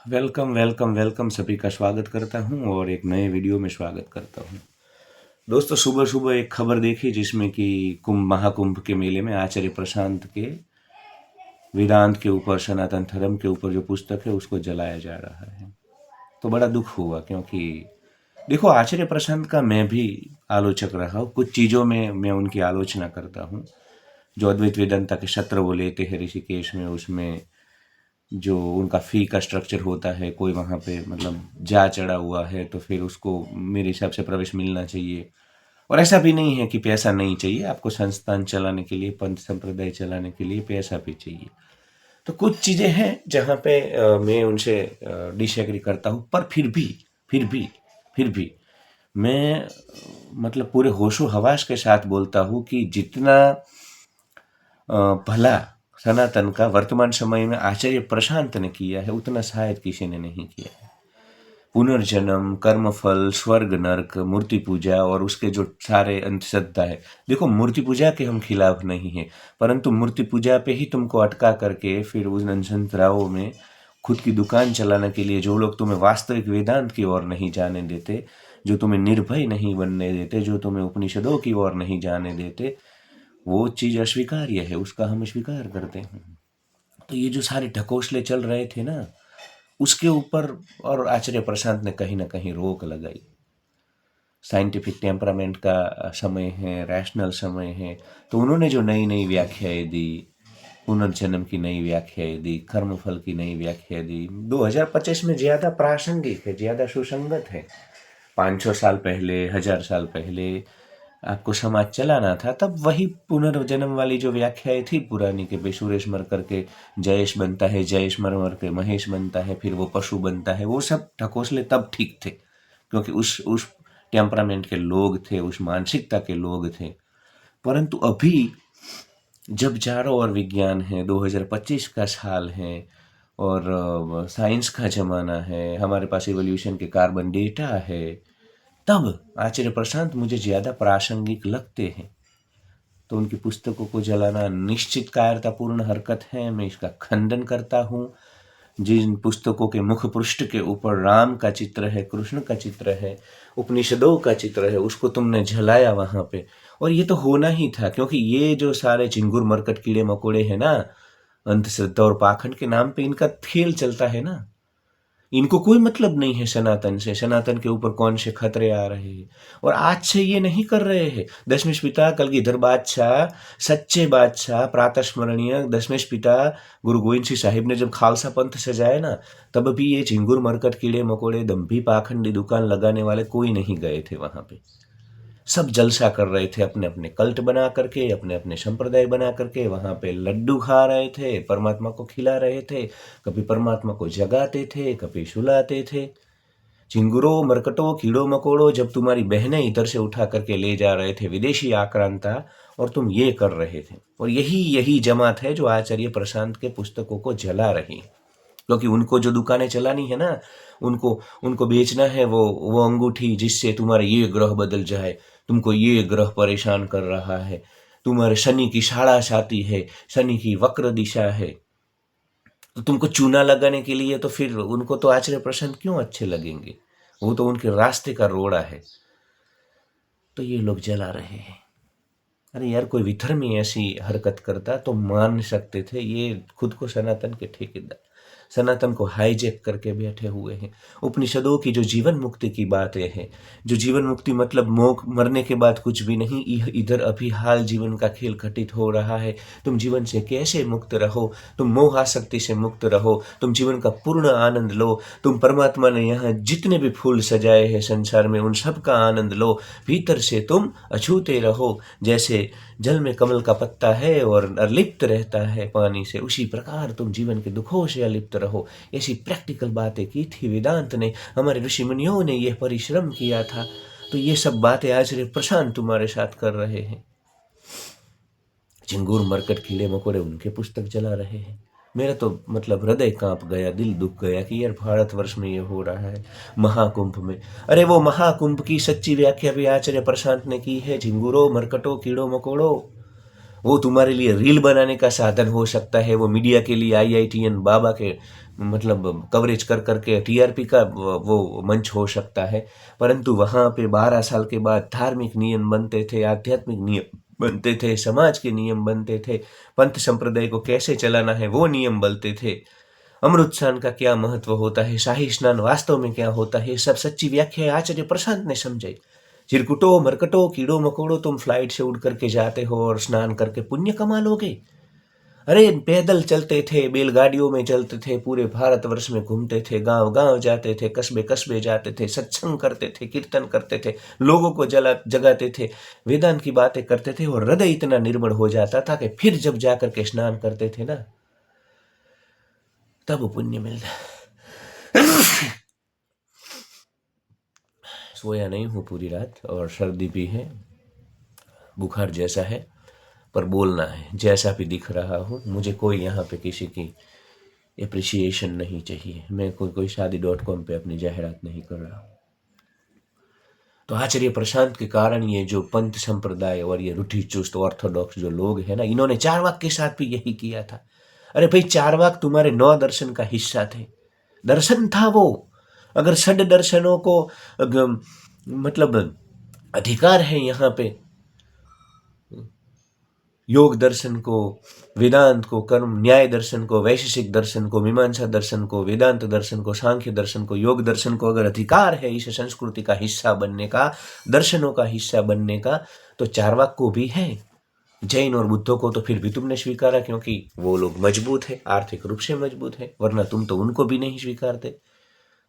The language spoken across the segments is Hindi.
वेलकम वेलकम वेलकम सभी का स्वागत करता हूं और एक नए वीडियो में स्वागत करता हूं। दोस्तों, सुबह सुबह एक खबर देखी जिसमें कि कुंभ महाकुंभ के मेले में आचार्य प्रशांत के वेदांत के ऊपर, सनातन धर्म के ऊपर जो पुस्तक है उसको जलाया जा रहा है। तो बड़ा दुख हुआ, क्योंकि देखो, आचार्य प्रशांत का मैं भी आलोचक रहा हूँ। कुछ चीज़ों में मैं उनकी आलोचना करता हूँ। जो अद्वैत वेदांता के सत्र वो लेते हैं ऋषिकेश में, उसमें जो उनका फ़ी का स्ट्रक्चर होता है, कोई वहाँ पे मतलब जा चढ़ा हुआ है तो फिर उसको मेरे हिसाब से प्रवेश मिलना चाहिए। और ऐसा भी नहीं है कि पैसा नहीं चाहिए, आपको संस्थान चलाने के लिए, पंथ संप्रदाय चलाने के लिए पैसा भी चाहिए। तो कुछ चीज़ें हैं जहाँ पे मैं उनसे डिसएग्री करता हूँ, पर फिर भी मैं मतलब पूरे होशो हवास के साथ बोलता हूँ कि जितना भला सनातन का वर्तमान समय में आचार्य प्रशांत ने किया है उतना शायद किसी ने नहीं किया है। पुनर्जन्म, कर्मफल, स्वर्ग नर्क, मूर्ति पूजा और उसके जो सारे अंधश्रद्धा है। देखो, मूर्ति पूजा के हम खिलाफ नहीं है, परंतु मूर्ति पूजा पे ही तुमको अटका करके फिर उन अंधश्रद्धाओं में खुद की दुकान चलाने के लिए जो लोग तुम्हें वास्तविक वेदांत की ओर नहीं जाने देते, जो तुम्हें निर्भय नहीं बनने देते, जो तुम्हें उपनिषदों की ओर नहीं जाने देते, वो चीज़ अस्वीकार्य है, उसका हम स्वीकार करते हैं। तो ये जो सारे ढकोसले चल रहे थे ना, उसके ऊपर और आचार्य प्रशांत ने कहीं ना कहीं रोक लगाई। साइंटिफिक टेम्परामेंट का समय है, रैशनल समय है, तो उन्होंने जो नई नई व्याख्याएं दी, पुनर्जन्म की नई व्याख्याएं दी, कर्मफल की नई व्याख्या दी, 2025 में ज़्यादा प्रासंगिक है, ज़्यादा सुसंगत है। 500 साल पहले, 1000 साल पहले आपको समाज चलाना था, तब वही पुनर्जन्म वाली जो व्याख्याएं थी पुरानी के, भाई सुरेश मर करके जयेश बनता है, जयेश मर मर के महेश बनता है, फिर वो पशु बनता है, वो सब ढकोसले तब ठीक थे, क्योंकि उस टेम्परामेंट के लोग थे, उस मानसिकता के लोग थे। परंतु अभी जब चारों ओर विज्ञान है, 2025 का साल है और साइंस का ज़माना है, हमारे पास इवोल्यूशन के कार्बन डेटा है, तब आचार्य प्रशांत मुझे ज़्यादा प्रासंगिक लगते हैं। तो उनकी पुस्तकों को जलाना निश्चित कायरतापूर्ण हरकत है, मैं इसका खंडन करता हूँ। जिन पुस्तकों के मुख पृष्ठ के ऊपर राम का चित्र है, कृष्ण का चित्र है, उपनिषदों का चित्र है, उसको तुमने जलाया वहाँ पे। और ये तो होना ही था, क्योंकि ये जो सारे चिंगुर मरकट कीड़े मकोड़े हैं ना, अंधश्रद्धा और पाखंड के नाम पे इनका खेल चलता है ना, इनको कोई मतलब नहीं है सनातन से, सनातन के ऊपर कौन से खतरे आ रहे हैं। और आज से ये नहीं कर रहे हैं। दशमेश पिता कलगीधर बादशाह, सच्चे बादशाह, प्रातः स्मरणीय दशमेश पिता गुरु गोविंद सिंह साहिब ने जब खालसा पंथ सजाया ना, तब भी ये झिंगुर मरकट कीड़े मकोड़े दम्भी पाखंडी दुकान लगाने वाले कोई नहीं गए थे वहां पे। सब जलसा कर रहे थे, अपने अपने कल्ट बना करके, अपने अपने संप्रदाय बना करके वहां पे लड्डू खा रहे थे, परमात्मा को खिला रहे थे, कभी परमात्मा को जगाते थे, कभी सुलाते थे। चिंगुरों, मरकटों, कीड़ों मकोड़ों, जब तुम्हारी बहनें इधर से उठा करके ले जा रहे थे विदेशी आक्रांता, और तुम ये कर रहे थे। और यही यही जमात है जो आचार्य प्रशांत के पुस्तकों को जला रही, क्योंकि उनको जो दुकानें चलानी है ना, उनको उनको बेचना है वो अंगूठी जिससे तुम्हारा ये ग्रह बदल जाए, तुमको ये ग्रह परेशान कर रहा है, तुम्हारे शनि की साढ़ाश आती है, शनि की वक्र दिशा है, तो तुमको चूना लगाने के लिए, तो फिर उनको तो आचार्य प्रशांत क्यों अच्छे लगेंगे, वो तो उनके रास्ते का रोड़ा है। तो ये लोग जला रहे हैं। अरे यार, कोई विधर्मी ऐसी हरकत करता तो मान सकते थे, ये खुद को सनातन के ठेकेदार, सनातन को हाईजैक करके बैठे हुए हैं। उपनिषदों की जो जीवन मुक्ति की बातें हैं, जो जीवन मुक्ति मतलब मोक्ष, मरने के बाद कुछ भी नहीं, इधर अभी हाल जीवन का खेल घटित हो रहा है। तुम जीवन से कैसे मुक्त रहो, तुम मोह आसक्ति से मुक्त रहो, तुम जीवन का पूर्ण आनंद लो, तुम परमात्मा ने यहाँ जितने भी फूल सजाए हैं संसार में उन सब का आनंद लो, भीतर से तुम अछूते रहो। जैसे जल में कमल का पत्ता है और अलिप्त रहता है पानी से, उसी प्रकार तुम जीवन के दुखों से अलिप्त रहो। ऐसी प्रैक्टिकल बातें की थी वेदांत ने, हमारे ऋषि मुनियों ने यह परिश्रम किया था। तो ये सब बातें आचार्य प्रशांत तुम्हारे साथ कर रहे हैं। चिंगूर मरकट कीड़े मकोड़े उनके पुस्तक जला रहे हैं। मेरा तो मतलब हृदय कांप गया, दिल दुख गया कि यार भारतवर्ष में ये हो रहा है, महाकुंभ में। अरे वो महाकुंभ की सच्ची व्याख्या भी आचार्य प्रशांत ने की है। झिंगुरों, मरकटों, कीड़ों मकोड़ों, वो तुम्हारे लिए रील बनाने का साधन हो सकता है, वो मीडिया के लिए IITN बाबा के मतलब कवरेज कर करके टीआरपी का वो मंच हो सकता है, परंतु वहाँ पे 12 साल के बाद धार्मिक नियम बनते थे, आध्यात्मिक नियम बनते थे, समाज के नियम बनते थे, पंथ संप्रदाय को कैसे चलाना है वो नियम बनते थे, अमृत स्नान का क्या महत्व होता है, शाही स्नान वास्तव में क्या होता है, सब सच्ची व्याख्या आचार्य प्रशांत ने समझाई। चिरकुटो मरकटो कीड़ो मकोड़ो, तुम फ्लाइट से उड़ करके जाते हो और स्नान करके पुण्य कमा लोगे। अरे पैदल चलते थे, बैलगाड़ियों में चलते थे, पूरे भारतवर्ष में घूमते थे, गांव गांव जाते थे, कस्बे कस्बे जाते थे, सत्संग करते थे, कीर्तन करते थे, लोगों को जगाते थे, वेदांत की बातें करते थे, और हृदय इतना निर्मल हो जाता था कि फिर जब जाकर के स्नान करते थे ना, तब पुण्य मिलता। सोया नहीं हूँ पूरी रात और सर्दी भी है, बुखार जैसा है, पर बोलना है। जैसा भी दिख रहा हूँ, मुझे कोई यहाँ पे किसी की एप्रिसिएशन नहीं चाहिए। मैं कोई शादी.com पे अपनी जाहिरात नहीं कर रहा हूँ। तो आचार्य प्रशांत के कारण ये जो पंथ संप्रदाय और ये रूढ़ि चुस्त ऑर्थोडॉक्स जो लोग हैं ना, इन्होंने चारवाक के साथ भी यही किया था। अरे भाई, चारवाक तुम्हारे 9 दर्शन का हिस्सा थे, दर्शन था वो। अगर षड दर्शनों को मतलब अधिकार है यहाँ पे, योग दर्शन को, वेदांत को, कर्म न्याय दर्शन को, वैशेषिक दर्शन को, मीमांसा दर्शन को, वेदांत दर्शन को, सांख्य दर्शन को, योग दर्शन को अगर अधिकार है इस संस्कृति का हिस्सा बनने का, दर्शनों का हिस्सा बनने का, तो चारवाक को भी है। जैन और बुद्धों को तो फिर भी तुमने स्वीकारा, क्योंकि वो लोग मजबूत है, आर्थिक रूप से मजबूत है, वरना तुम तो उनको भी नहीं स्वीकारते।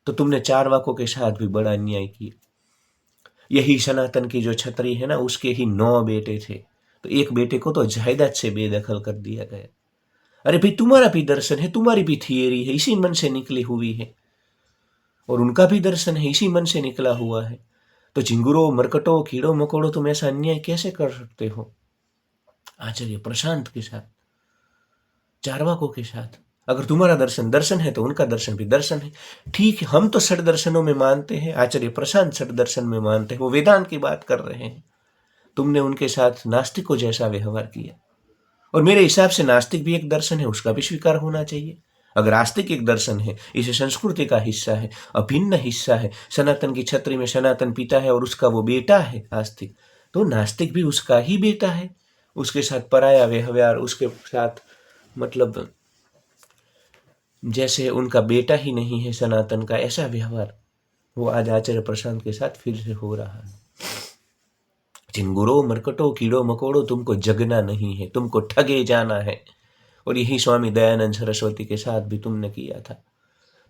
तो तुमने चारवाकों के साथ भी बड़ा अन्याय किया। यही सनातन की जो छतरी है ना, उसके ही 9 बेटे थे, तो एक बेटे को तो जायदाद से बेदखल कर दिया गया। अरे भाई, तुम्हारा भी दर्शन है, तुम्हारी भी थियरी है, इसी मन से निकली हुई है, और उनका भी दर्शन है, इसी मन से निकला हुआ है। तो झिंगुरो मरकटो कीड़ो मकोड़ो, तुम ऐसा अन्याय कैसे कर सकते हो आचार्य प्रशांत के साथ, चारवाकों के साथ? अगर तुम्हारा दर्शन दर्शन है तो उनका दर्शन भी दर्शन है। ठीक है, हम तो षड दर्शनों में मानते हैं, आचार्य प्रशांत षड दर्शन में मानते हैं, वो वेदांत की बात कर रहे हैं। तुमने उनके साथ नास्तिकों जैसा व्यवहार किया, और मेरे हिसाब से नास्तिक भी एक दर्शन है, उसका भी स्वीकार होना चाहिए। अगर आस्तिक एक दर्शन है, इस संस्कृति का हिस्सा है, अभिन्न हिस्सा है, सनातन की छत्री में सनातन पिता है और उसका वो बेटा है आस्तिक, तो नास्तिक भी उसका ही बेटा है। उसके साथ पराया व्यवहार, उसके साथ मतलब जैसे उनका बेटा ही नहीं है सनातन का, ऐसा व्यवहार वो आज आचार्य प्रशांत के साथ फिर से हो रहा है। झिंगुरो मरकटो कीड़ो मकोड़ो, तुमको जगना नहीं है, तुमको ठगे जाना है। और यही स्वामी दयानंद सरस्वती के साथ भी तुमने किया था।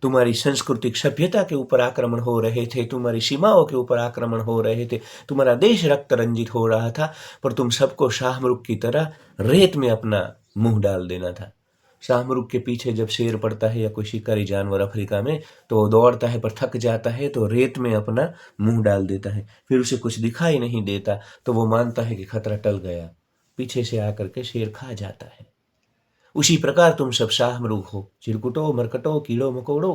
तुम्हारी सांस्कृतिक सभ्यता के ऊपर आक्रमण हो रहे थे, तुम्हारी सीमाओं के ऊपर आक्रमण हो रहे थे, तुम्हारा देश रक्त रंजित हो रहा था, पर तुम सबको शाहमृग की तरह रेत में अपना मुंह डाल देना था। शाहमृग के पीछे जब शेर पड़ता है या कोई शिकारी जानवर अफ्रीका में, तो वो दौड़ता है पर थक जाता है, तो रेत में अपना मुंह डाल देता है, फिर उसे कुछ दिखाई नहीं देता, तो वो मानता है कि खतरा टल गया, पीछे से आकर के शेर खा जाता है। उसी प्रकार तुम सब शाहमृग हो, चिरकुटो मरकटो कीड़ो मकोड़ो।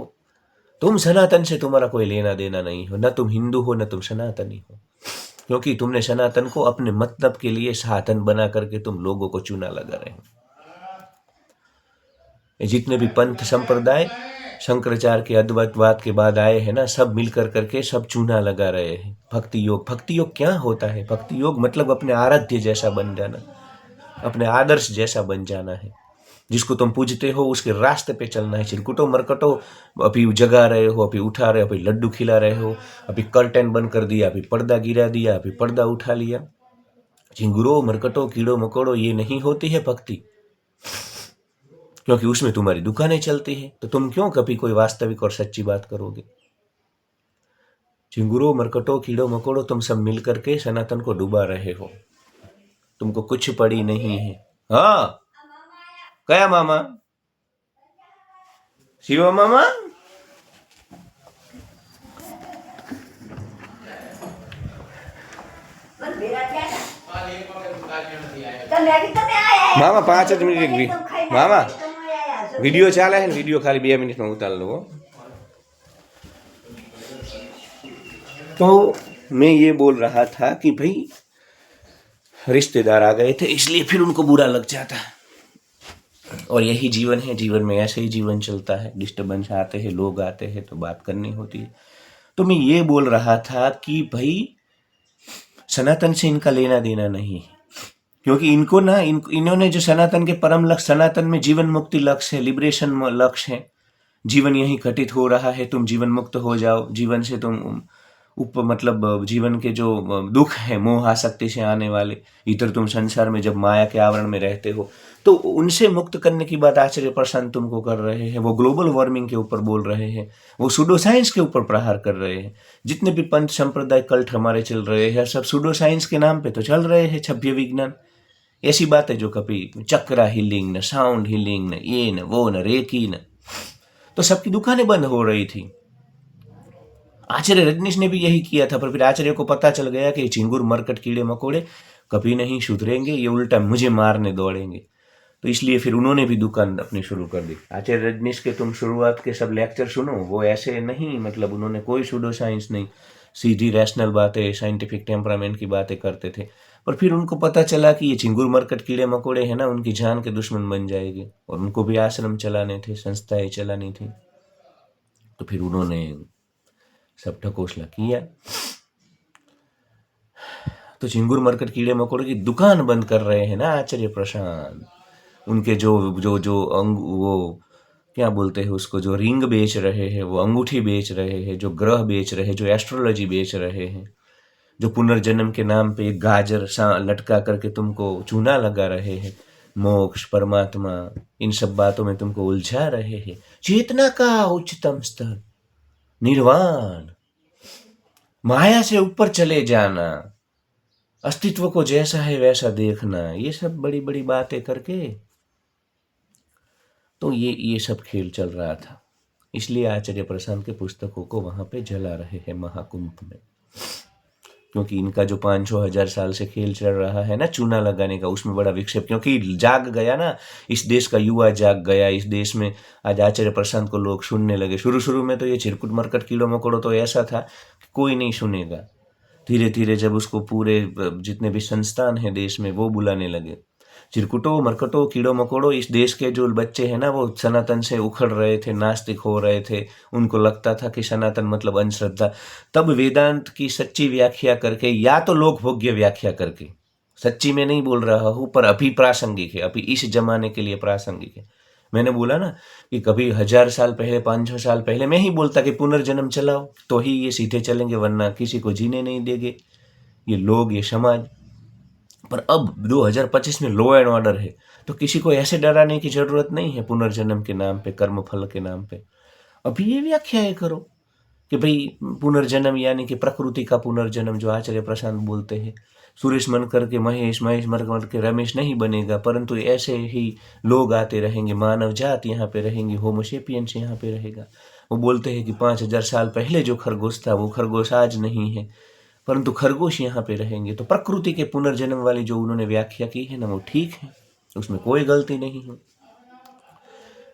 तुम सनातन से तुम्हारा कोई लेना देना नहीं हो, न तुम हिंदू हो न तुम सनातनी हो, क्योंकि तुमने सनातन को अपने मतलब के लिए साधन बना करके तुम लोगों को चूना लगा रहे हो। जितने भी पंथ संप्रदाय शंकराचार्य के अद्वैतवाद के बाद आए हैं ना, सब मिलकर करके सब चूना लगा रहे हैं। भक्ति योग क्या होता है? भक्ति योग मतलब अपने आराध्य जैसा बन जाना, अपने आदर्श जैसा बन जाना है। जिसको तुम पूजते हो उसके रास्ते पे चलना है। चिरकुटो मरकटो, अभी जगा रहे हो, अभी उठा रहे हो, अभी लड्डू खिला रहे हो, अभी कर्टन बंद कर दिया, अभी पर्दा गिरा दिया, अभी पर्दा उठा लिया। झिंगुरो मरकटो कीड़ो मकोड़ो, ये नहीं होती है भक्ति, क्योंकि उसमें तुम्हारी दुकानें चलती है। तो तुम क्यों कभी कोई वास्तविक और सच्ची बात करोगे? झिंगुरो मरकटो कीड़ो मकोड़ो, तुम सब मिल करके सनातन को डुबा रहे हो, तुमको कुछ पड़ी नहीं है। हाँ, कया मामा? शिवा मामा? मामा 5 જ મિનિટ મામા वीडियो ચાલે है, वीडियो खाली 2 मिनट में उतार लो। तो मैं ये बोल रहा था कि भाई रिश्तेदार आ गए थे, इसलिए फिर उनको बुरा लग जाता है। और यही जीवन है, जीवन में ऐसे ही जीवन चलता है, डिस्टर्बेंस आते हैं, लोग आते हैं तो बात करनी होती है। तो मैं ये बोल रहा था कि भाई सनातन से इनका लेना देना नहीं है, क्योंकि इनको ना इन्होंने जो सनातन के परम लक्ष्य, सनातन में जीवन मुक्ति लक्ष्य है, लिबरेशन लक्ष्य है, जीवन यही घटित हो रहा है, तुम जीवन मुक्त हो जाओ, जीवन से तुम मतलब जीवन के जो दुख है मोह आसक्ति से आने वाले, इधर तुम संसार में जब माया के आवरण में रहते हो, तो उनसे मुक्त करने की बात आचार्य प्रशांत तुमको कर रहे हैं। वो ग्लोबल वार्मिंग के ऊपर बोल रहे हैं, वो सूडो साइंस के ऊपर प्रहार कर रहे हैं। जितने भी पंथ संप्रदाय कल्ट हमारे चल रहे हैं सब सूडो साइंस के नाम पे तो चल रहे हैं, छभ्य विज्ञान, ऐसी बातें जो कभी चक्रा हीलिंग न साउंड हीलिंग न ये न वो न रेकी न, तो सबकी दुकानें बंद हो रही थी। आचार्य रजनीश ने भी यही किया था, पर फिर आचार्य को पता चल गया कि चिंगुर मरकट कीड़े मकोड़े कभी नहीं सुधरेंगे, ये उल्टा मुझे मारने दौड़ेंगे, तो इसलिए फिर उन्होंने भी दुकान अपनी शुरू कर दी। आचार्य रजनीश के तुम शुरुआत के सब लेक्चर सुनो, वो ऐसे नहीं, मतलब उन्होंने कोई सूडो साइंस नहीं, सीधी रैशनल बातें, साइंटिफिक टेम्परामेंट की बातें करते थे। पर फिर उनको पता चला कि ये चिंगुर मरकट कीड़े मकोड़े हैं ना, उनकी जान के दुश्मन बन जाएंगे, और उनको भी आश्रम चलाने थे, संस्थाएं चलानी थी, तो फिर उन्होंने सब ठकोसला किया। तो चिंगुर मरकट कीड़े मकोड़े की दुकान बंद कर रहे हैं ना आचार्य प्रशांत, उनके जो जो जो वो क्या बोलते हैं उसको, जो रिंग बेच रहे हैं, वो अंगूठी बेच रहे हैं, जो ग्रह बेच रहे हैं, जो एस्ट्रोलॉजी बेच रहे हैं, जो पुनर्जन्म के नाम पे एक गाजर लटका करके तुमको चूना लगा रहे हैं, मोक्ष परमात्मा इन सब बातों में तुमको उलझा रहे हैं। चेतना का उच्चतम स्तर निर्वाण, माया से ऊपर चले जाना, अस्तित्व को जैसा है वैसा देखना, ये सब बड़ी बड़ी बातें करके, तो ये सब खेल चल रहा था। इसलिए आचार्य प्रशांत के पुस्तकों को वहां पे जला रहे हैं महाकुंभ में, क्योंकि इनका जो 500,000 साल से खेल चल रहा है ना चूना लगाने का, उसमें बड़ा विक्षेप, क्योंकि जाग गया ना, इस देश का युवा जाग गया, इस देश में आज आचार्य प्रशांत को लोग सुनने लगे। शुरू शुरू में तो ये चिरकुट मरकट कीड़ो मकोड़ो तो ऐसा था कि कोई नहीं सुनेगा, धीरे धीरे जब उसको पूरे जितने भी संस्थान हैं देश में वो बुलाने लगे, चिरकुटो मरकटो कीड़ो मकोड़ो, इस देश के जो बच्चे हैं ना वो सनातन से उखड़ रहे थे, नास्तिक हो रहे थे, उनको लगता था कि सनातन मतलब अंधश्रद्धा। तब वेदांत की सच्ची व्याख्या करके, या तो लोक भोग्य व्याख्या करके, सच्ची में नहीं बोल रहा हूँ पर अभी प्रासंगिक है, अभी इस जमाने के लिए प्रासंगिक है। मैंने बोला ना कि कभी 1000 साल पहले 500 साल पहले मैं ही बोलता कि पुनर्जन्म चलाओ तो ही ये सीधे चलेंगे, वरना किसी को जीने नहीं देंगे ये लोग, ये समाज। पर अब 2025 में लॉ एंड ऑर्डर है, तो किसी को ऐसे डराने की जरूरत नहीं है पुनर्जन्म के नाम पे, कर्म फल के नाम पे। अभी ये व्याख्याएं करो कि भाई पुनर्जन्म यानी कि प्रकृति का पुनर्जन्म, जो आचार्य प्रशांत बोलते हैं, सुरेश मनकर के महेश, महेश मनकर के रमेश नहीं बनेगा, परंतु ऐसे ही लोग आते रहेंगे, मानव जात यहाँ पे रहेंगी, होमोसेपियंस यहाँ पे रहेगा। वो बोलते हैं कि 5,000 साल पहले जो खरगोश था वो खरगोश आज नहीं है, परंतु खरगोश यहाँ पे रहेंगे। तो प्रकृति के पुनर्जन्म वाली जो उन्होंने व्याख्या की है ना वो ठीक है, उसमें कोई गलती नहीं है।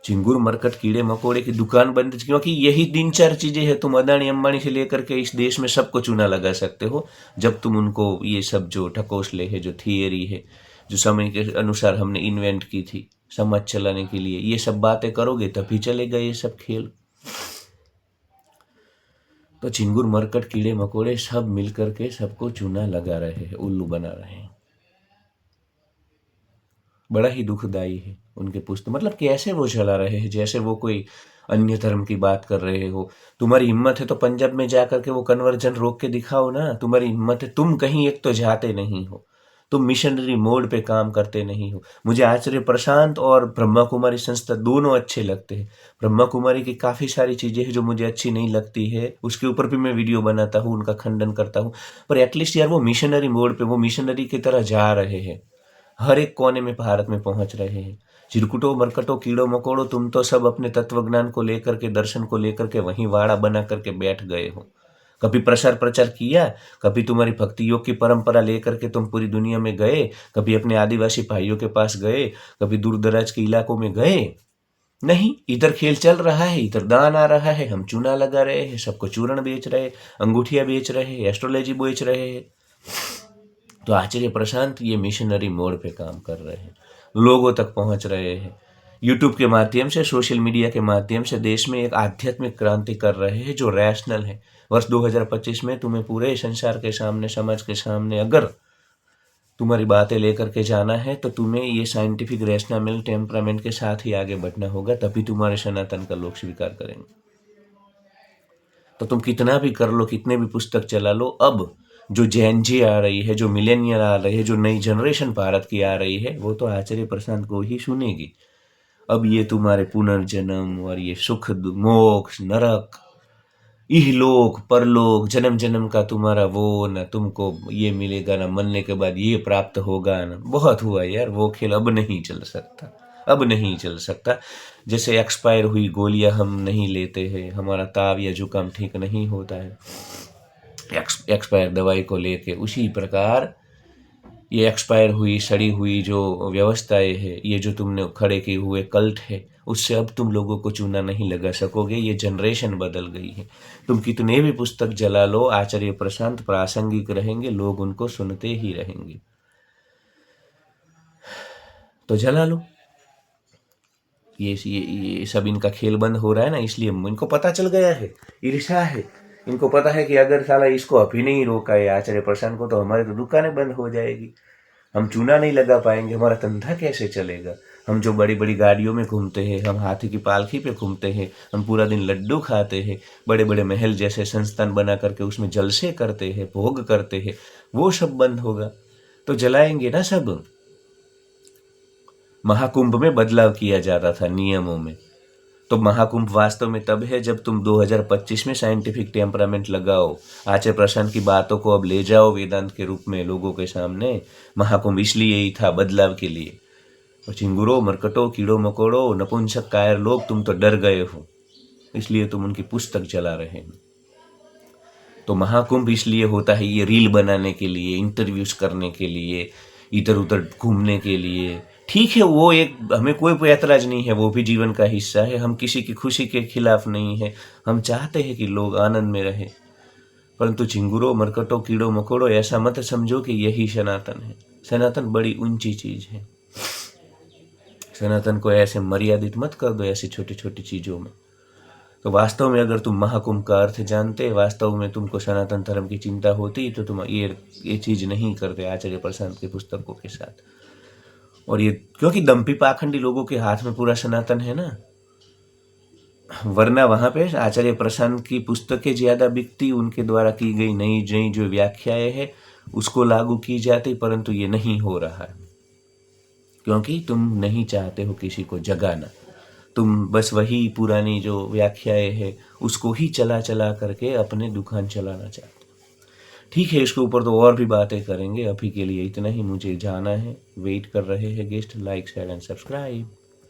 चिंगुर मरकट कीड़े मकोड़े की दुकान बंद, क्योंकि यही 3-4 चीजें हैं, तुम अदानी अंबानी से लेकर के इस देश में सबको चूना लगा सकते हो, जब तुम उनको ये सब जो ठकोसले है, जो थियरी है, जो समय के अनुसार हमने इन्वेंट की थी समाज चलाने के लिए, ये सब बातें करोगे तभी चलेगा ये सब खेल। तो चिंगुर मरकट कीड़े मकोड़े सब मिलकर के सबको चूना लगा रहे हैं, उल्लू बना रहे हैं। बड़ा ही दुखदाई है उनके पुस्तक, मतलब कैसे वो चला रहे हैं जैसे वो कोई अन्य धर्म की बात कर रहे हो। तुम्हारी हिम्मत है तो पंजाब में जाकर के वो कन्वर्जन रोक के दिखाओ ना, तुम्हारी हिम्मत है, तुम कहीं एक तो जाते नहीं हो, तुम मिशनरी मोड पे काम करते नहीं हो। मुझे आचार्य प्रशांत और ब्रह्मा कुमारी संस्था दोनों अच्छे लगते हैं। ब्रह्मा कुमारी की काफ़ी सारी चीज़ें हैं जो मुझे अच्छी नहीं लगती है, उसके ऊपर भी मैं वीडियो बनाता हूँ, उनका खंडन करता हूँ, पर एटलीस्ट यार वो मिशनरी मोड पे, वो मिशनरी की तरह जा रहे हैं, हर एक कोने में भारत में पहुंच रहे हैं। चिरकुटो मरकटो कीड़ो मकोड़ो, तुम तो सब अपने तत्व ज्ञान को लेकर के, दर्शन को लेकर के वहीं वाड़ा बना करके बैठ गए हो। कभी प्रसार प्रचार किया, कभी तुम्हारी भक्ति योग की परंपरा लेकर के तुम पूरी दुनिया में गए, कभी अपने आदिवासी भाइयों के पास गए, कभी दूर दराज के इलाकों में गए? नहीं, इधर खेल चल रहा है, इधर दान आ रहा है, हम चूना लगा रहे हैं, सबको चूर्ण बेच रहे, अंगूठियां बेच रहे, एस्ट्रोलॉजी बेच रहे हैं। तो आचार्य प्रशांत ये मिशनरी मोड पे काम कर रहे हैं, लोगों तक पहुंच रहे हैं। यूट्यूब के माध्यम से, सोशल मीडिया के माध्यम से देश में एक आध्यात्मिक क्रांति कर रहे हैं जो रैशनल है। वर्ष 2025 में तुम्हें पूरे संसार के सामने, समाज के सामने अगर तुम्हारी बातें लेकर के जाना है तो तुम्हें ये साइंटिफिक रैशनल टेम्परामेंट के साथ ही आगे बढ़ना होगा, तभी तुम्हारे सनातन का लोग स्वीकार करेंगे। तो तुम कितना भी कर लो, कितने भी पुस्तक चला लो, अब जो जेन जी आ रही है, जो मिलेनियल आ रही है, जो नई जनरेशन भारत की आ रही है, वो तो आचार्य प्रशांत को ही सुनेगी। अब ये तुम्हारे पुनर्जन्म और ये सुख मोक्ष, नरक, इहलोक परलोक, जन्म जन्म का तुम्हारा वो, न तुमको ये मिलेगा, न मरने के बाद ये प्राप्त होगा, न बहुत हुआ यार वो खेल, अब नहीं चल सकता, अब नहीं चल सकता। जैसे एक्सपायर हुई गोलियां हम नहीं लेते हैं, हमारा ताव या जुकाम ठीक नहीं होता है एक्सपायर दवाई को लेके, उसी प्रकार ये एक्सपायर हुई सड़ी हुई जो व्यवस्थाएं है, ये जो तुमने खड़े किए हुए कल्ट है, उससे अब तुम लोगों को चूना नहीं लगा सकोगे। ये जनरेशन बदल गई है। तुम कितने भी पुस्तक जला लो, आचार्य प्रशांत प्रासंगिक रहेंगे, लोग उनको सुनते ही रहेंगे। तो जला लो। ये सब इनका खेल बंद हो रहा है ना, इसलिए इनको पता चल गया है, ईर्ष्या है। इनको पता है कि अगर साला इसको अभी नहीं रोका है आचार्य प्रशांत को, तो हमारी तो दुकानें बंद हो जाएगी, हम चूना नहीं लगा पाएंगे, हमारा धंधा कैसे चलेगा। हम जो बड़ी बड़ी गाड़ियों में घूमते हैं, हम हाथी की पालकी पे घूमते हैं, हम पूरा दिन लड्डू खाते हैं, बड़े बड़े महल जैसे संस्थान बना करके उसमें जलसे करते हैं, भोग करते हैं, वो सब बंद होगा। तो जलाएंगे ना सब। महाकुंभ में बदलाव किया जाता था नियमों में, तो महाकुंभ वास्तव में तब है जब तुम 2025 में साइंटिफिक टेम्परामेंट लगाओ, आचार्य प्रशांत की बातों को अब ले जाओ वेदांत के रूप में लोगों के सामने। महाकुंभ इसलिए ही था, बदलाव के लिए। और चिंगुरो, मरकटो, कीड़ो मकोड़ो, नपुंसक कायर लोग, तुम तो डर गए हो, इसलिए तुम उनकी पुस्तक चला रहे हो। तो महाकुंभ इसलिए होता है, ये रील बनाने के लिए, इंटरव्यूज करने के लिए, इधर उधर घूमने के लिए। ठीक है, वो एक, हमें कोई ऐतराज नहीं है, वो भी जीवन का हिस्सा है, हम किसी की खुशी के खिलाफ नहीं है, हम चाहते हैं कि लोग आनंद में रहे। परंतु चिंगुरो, मरकटो, कीड़ो मकोड़ो ऐसा मत समझो कि यही सनातन है। सनातन बड़ी ऊंची चीज है। सनातन को ऐसे मर्यादित मत कर दो ऐसी छोटी छोटी चीजों में। तो वास्तव में अगर तुम महाकुंभ का अर्थ जानते, वास्तव में तुमको सनातन धर्म की चिंता होती, तो तुम ये चीज नहीं करते आचार्य प्रशांत की पुस्तकों के साथ। और ये क्योंकि दम्पी पाखंडी लोगों के हाथ में पूरा सनातन है ना, वरना वहां पे आचार्य प्रशांत की पुस्तकें ज्यादा बिकती, उनके द्वारा की गई नई नई जो व्याख्याएं है उसको लागू की जाती, परंतु ये नहीं हो रहा है क्योंकि तुम नहीं चाहते हो किसी को जगाना। तुम बस वही पुरानी जो व्याख्याएं है उसको ही चला चला करके अपने दुकान चलाना चाहते। ठीक है, इसके ऊपर तो और भी बातें करेंगे, अभी के लिए इतना ही, मुझे जाना है, वेट कर रहे हैं guest. Like share and subscribe.